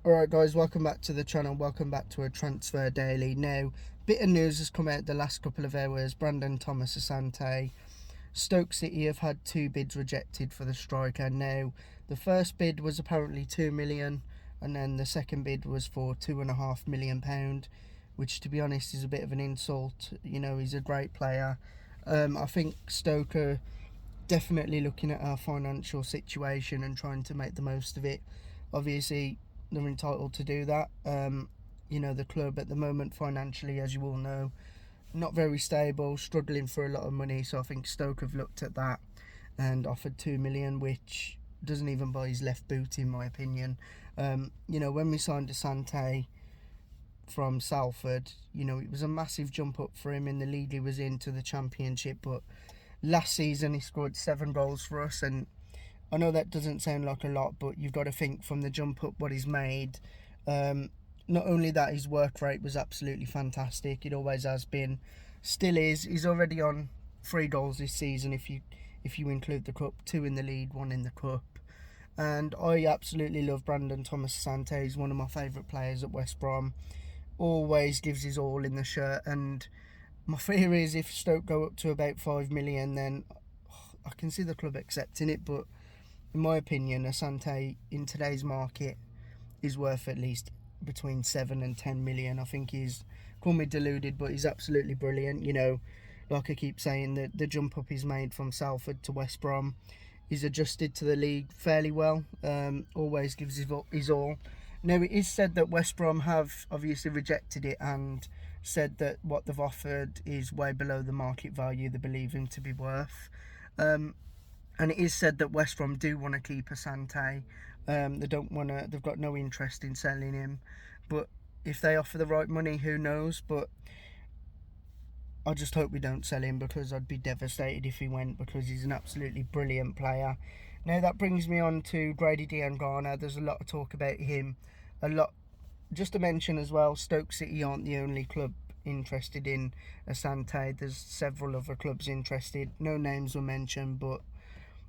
Alright guys, welcome back to the channel, welcome back to a Transfer Daily. Now, bit of news has come out the last couple of hours. Brandon Thomas Asante. Stoke City have had 2 bids rejected for the striker. Now, the first bid was apparently 2 million and then the second bid was for £2.5 million, which to be honest is a bit of an insult. You know, he's a great player. I think Stoke are definitely looking at our financial situation and trying to make the most of it. Obviously, they're entitled to do that. You know, the club at the moment financially, as you all know, not very stable, struggling for a lot of money. So I think Stoke have looked at that and offered 2 million, which doesn't even buy his left boot in my opinion. You know, when we signed Asante from Salford, you know, it was a massive jump up for him in the league he was in to the Championship, but last season he scored 7 goals for us, and I know that doesn't sound like a lot, but you've got to think from the jump up what he's made. Not only that, his work rate was absolutely fantastic. It always has been, still is. He's already on 3 goals this season if you include the cup, 2 in the league, 1 in the cup. And I absolutely love Brandon Thomas Asante. He's one of my favourite players at West Brom. Always gives his all in the shirt, and my fear is if Stoke go up to about 5 million, then I can see the club accepting it, but in my opinion, Asante in today's market is worth at least between 7 and 10 million. I think he's, call me deluded, but he's absolutely brilliant. You know, like I keep saying, the jump up he's made from Salford to West Brom, he's adjusted to the league fairly well. Always gives his all. Now, it is said that West Brom have obviously rejected it and said that what they've offered is way below the market value they believe him to be worth. And it is said that West Brom do want to keep Asante. They don't want to. They've got no interest in selling him. But if they offer the right money, who knows? But I just hope we don't sell him, because I'd be devastated if he went, because he's an absolutely brilliant player. Now that brings me on to Grady Diangana. There's a lot of talk about him. A lot. Just to mention as well, Stoke City aren't the only club interested in Asante. There's several other clubs interested. No names were mentioned, but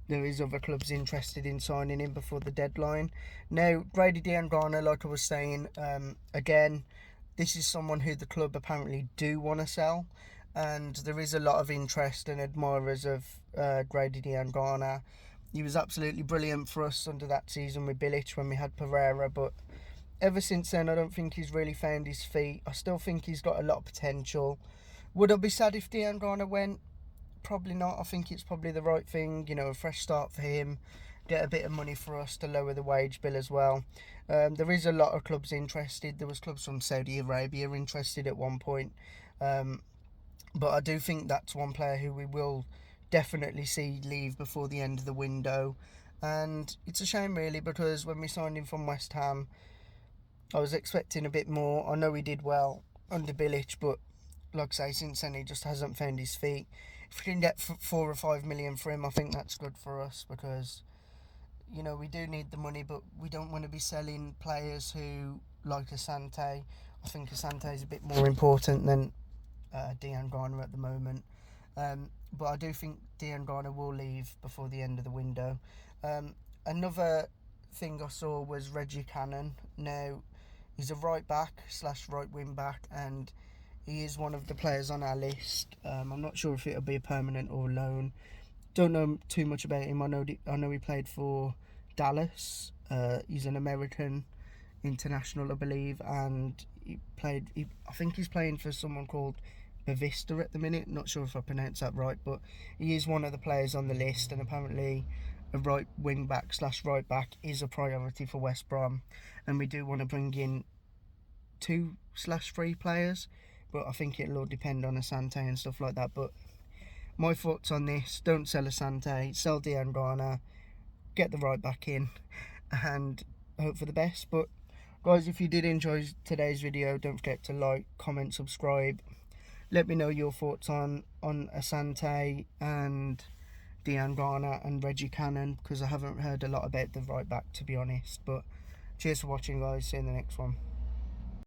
there is other clubs interested in signing him before the deadline. Now, Grady Diangana, like I was saying, again, this is someone who the club apparently do want to sell, and there is a lot of interest and admirers of Grady Diangana. He was absolutely brilliant for us under that season with Bilic when we had Pereira, but ever since then I don't think he's really found his feet. I still think he's got a lot of potential. Would I be sad if Diangana went? Probably not. I think it's probably the right thing, you know, a fresh start for him, get a bit of money for us to lower the wage bill as well. There is a lot of clubs interested. There was clubs from Saudi Arabia interested at one point, but I do think that's one player who we will definitely see leave before the end of the window. And it's a shame really, because when we signed him from West Ham, I was expecting a bit more. I know he did well under Bilic, but like I say, since then he just hasn't found his feet. If we can get 4 or 5 million for him, I think that's good for us, because, you know, we do need the money, but we don't want to be selling players who, like Asante. I think Asante is a bit more important than Diangana at the moment. But I do think Diangana will leave before the end of the window. Another thing I saw was Reggie Cannon. Now, he's a right back / right wing back, and he is one of the players on our list. I'm not sure if it'll be a permanent or loan. Don't know too much about him. I know he played for Dallas. He's an American international, I believe, and I think he's playing for someone called Bavista at the minute. Not sure if I pronounced that right, but he is one of the players on the list, and apparently a right wing back / right back is a priority for West Brom, and we do want to bring in 2/3 players, but I think it'll all depend on Asante and stuff like that. But my thoughts on this: don't sell Asante, sell Diangana, get the right back in, and hope for the best. But guys, if you did enjoy today's video, don't forget to like, comment, subscribe. Let me know your thoughts on Asante and Diangana and Reggie Cannon, because I haven't heard a lot about the right back, to be honest. But cheers for watching, guys. See you in the next one.